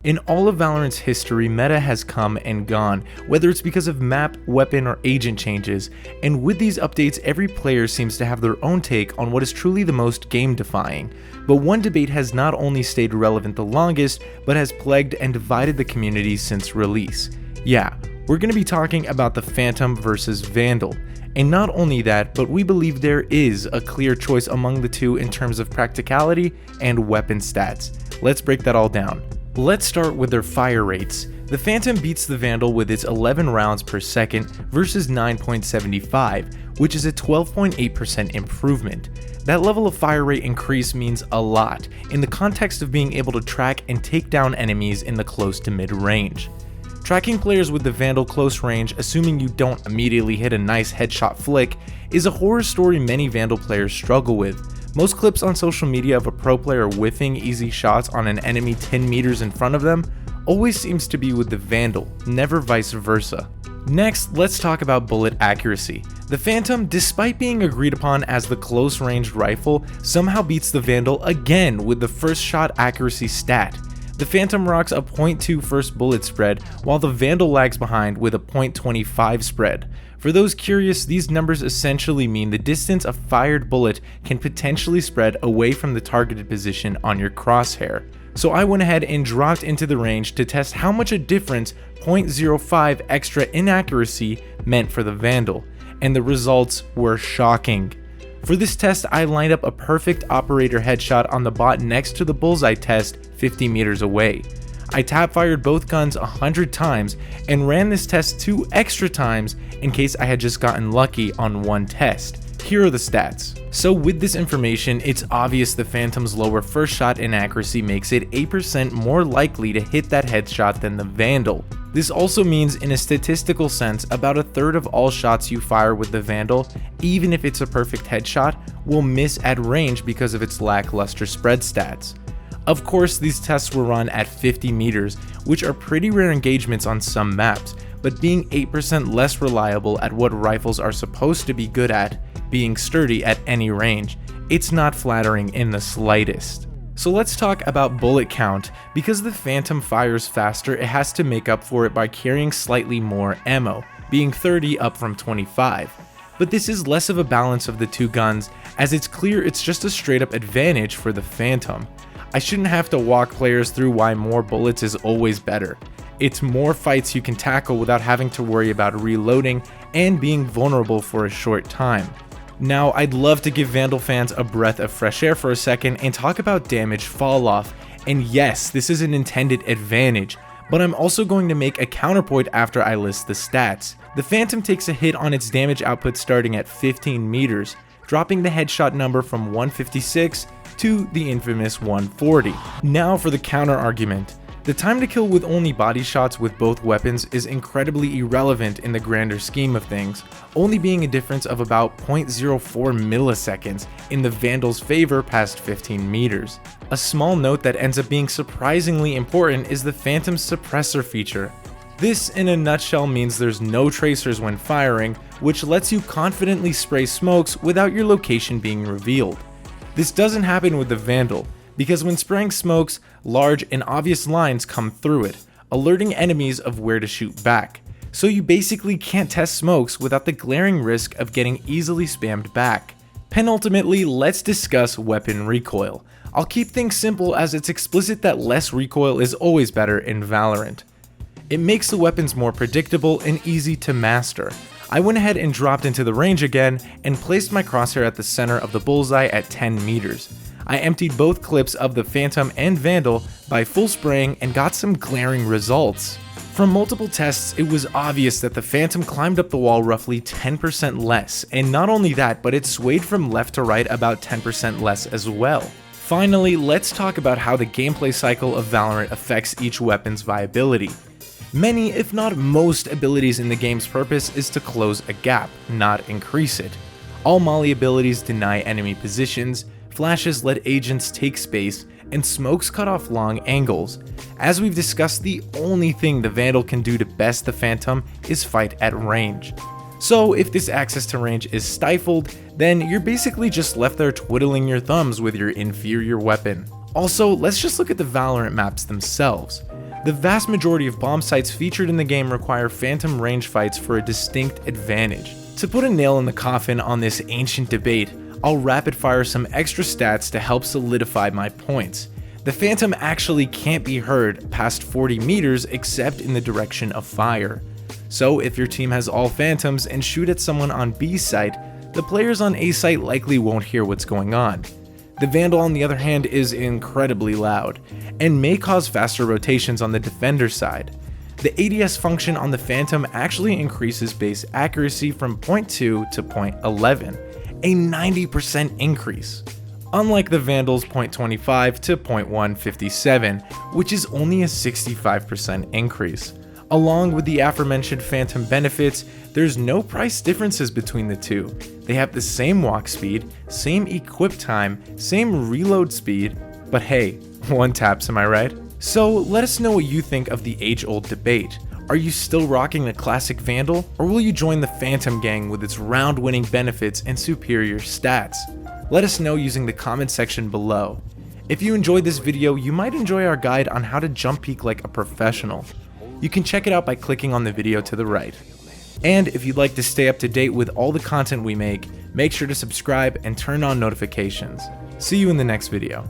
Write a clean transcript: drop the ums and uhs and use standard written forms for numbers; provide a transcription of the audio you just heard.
In all of Valorant's history, meta has come and gone, whether it's because of map, weapon, or agent changes, and with these updates, every player seems to have their own take on what is truly the most game-defying. But one debate has not only stayed relevant the longest, but has plagued and divided the community since release. Yeah, we're going to be talking about the Phantom versus Vandal. And not only that, but we believe there is a clear choice among the two in terms of practicality and weapon stats. Let's break that all down. Let's start with their fire rates. The Phantom beats the Vandal with its 11 rounds per second versus 9.75, which is a 12.8% improvement. That level of fire rate increase means a lot in the context of being able to track and take down enemies in the close to mid range. Tracking players with the Vandal close range, assuming you don't immediately hit a nice headshot flick, is a horror story many Vandal players struggle with. Most clips on social media of a pro player whiffing easy shots on an enemy 10 meters in front of them always seems to be with the Vandal, never vice versa. Next, let's talk about bullet accuracy. The Phantom, despite being agreed upon as the close-ranged rifle, somehow beats the Vandal again with the first shot accuracy stat. The Phantom rocks a 0.2 first bullet spread, while the Vandal lags behind with a 0.25 spread. For those curious, these numbers essentially mean the distance a fired bullet can potentially spread away from the targeted position on your crosshair. So I went ahead and dropped into the range to test how much a difference 0.05 extra inaccuracy meant for the Vandal, and the results were shocking. For this test, I lined up a perfect operator headshot on the bot next to the bullseye test 50 meters away. I tap fired both guns 100 times and ran this test 2 extra times in case I had just gotten lucky on one test. Here are the stats. So with this information, it's obvious the Phantom's lower first shot inaccuracy makes it 8% more likely to hit that headshot than the Vandal. This also means, in a statistical sense, about a third of all shots you fire with the Vandal, even if it's a perfect headshot, will miss at range because of its lackluster spread stats. Of course, these tests were run at 50 meters, which are pretty rare engagements on some maps, but being 8% less reliable at what rifles are supposed to be good at, being sturdy at any range, it's not flattering in the slightest. So let's talk about bullet count. Because the Phantom fires faster, it has to make up for it by carrying slightly more ammo, being 30 up from 25. But this is less of a balance of the two guns, as it's clear it's just a straight up advantage for the Phantom. I shouldn't have to walk players through why more bullets is always better. It's more fights you can tackle without having to worry about reloading and being vulnerable for a short time. Now, I'd love to give Vandal fans a breath of fresh air for a second and talk about damage falloff. And yes, this is an intended advantage, but I'm also going to make a counterpoint after I list the stats. The Phantom takes a hit on its damage output starting at 15 meters, dropping the headshot number from 156 to the infamous 140. Now for the counter argument. The time to kill with only body shots with both weapons is incredibly irrelevant in the grander scheme of things, only being a difference of about 0.04 milliseconds in the Vandal's favor past 15 meters. A small note that ends up being surprisingly important is the Phantom's Suppressor feature. This in a nutshell means there's no tracers when firing, which lets you confidently spray smokes without your location being revealed. This doesn't happen with the Vandal, because when spraying smokes, large and obvious lines come through it, alerting enemies of where to shoot back. So you basically can't test smokes without the glaring risk of getting easily spammed back. Penultimately, let's discuss weapon recoil. I'll keep things simple as it's explicit that less recoil is always better in Valorant. It makes the weapons more predictable and easy to master. I went ahead and dropped into the range again and placed my crosshair at the center of the bullseye at 10 meters. I emptied both clips of the Phantom and Vandal by full spraying and got some glaring results. From multiple tests, it was obvious that the Phantom climbed up the wall roughly 10% less, and not only that, but it swayed from left to right about 10% less as well. Finally, let's talk about how the gameplay cycle of Valorant affects each weapon's viability. Many, if not most, abilities in the game's purpose is to close a gap, not increase it. All Molly abilities deny enemy positions, flashes let agents take space, and smokes cut off long angles. As we've discussed, the only thing the Vandal can do to best the Phantom is fight at range. So if this access to range is stifled, then you're basically just left there twiddling your thumbs with your inferior weapon. Also, let's just look at the Valorant maps themselves. The vast majority of bomb sites featured in the game require phantom range fights for a distinct advantage. To put a nail in the coffin on this ancient debate, I'll rapid fire some extra stats to help solidify my points. The phantom actually can't be heard past 40 meters except in the direction of fire. So if your team has all phantoms and shoot at someone on B site, the players on A site likely won't hear what's going on. The Vandal, on the other hand, is incredibly loud, and may cause faster rotations on the defender side. The ADS function on the Phantom actually increases base accuracy from 0.2 to 0.11, a 90% increase. Unlike the Vandal's 0.25 to 0.157, which is only a 65% increase. Along with the aforementioned Phantom benefits, there's no price differences between the two. They have the same walk speed, same equip time, same reload speed, but hey, one taps, am I right? So let us know what you think of the age-old debate. Are you still rocking the classic Vandal, or will you join the Phantom gang with its round-winning benefits and superior stats? Let us know using the comment section below. If you enjoyed this video, you might enjoy our guide on how to jump peek like a professional. You can check it out by clicking on the video to the right. And if you'd like to stay up to date with all the content we make sure to subscribe and turn on notifications. See you in the next video.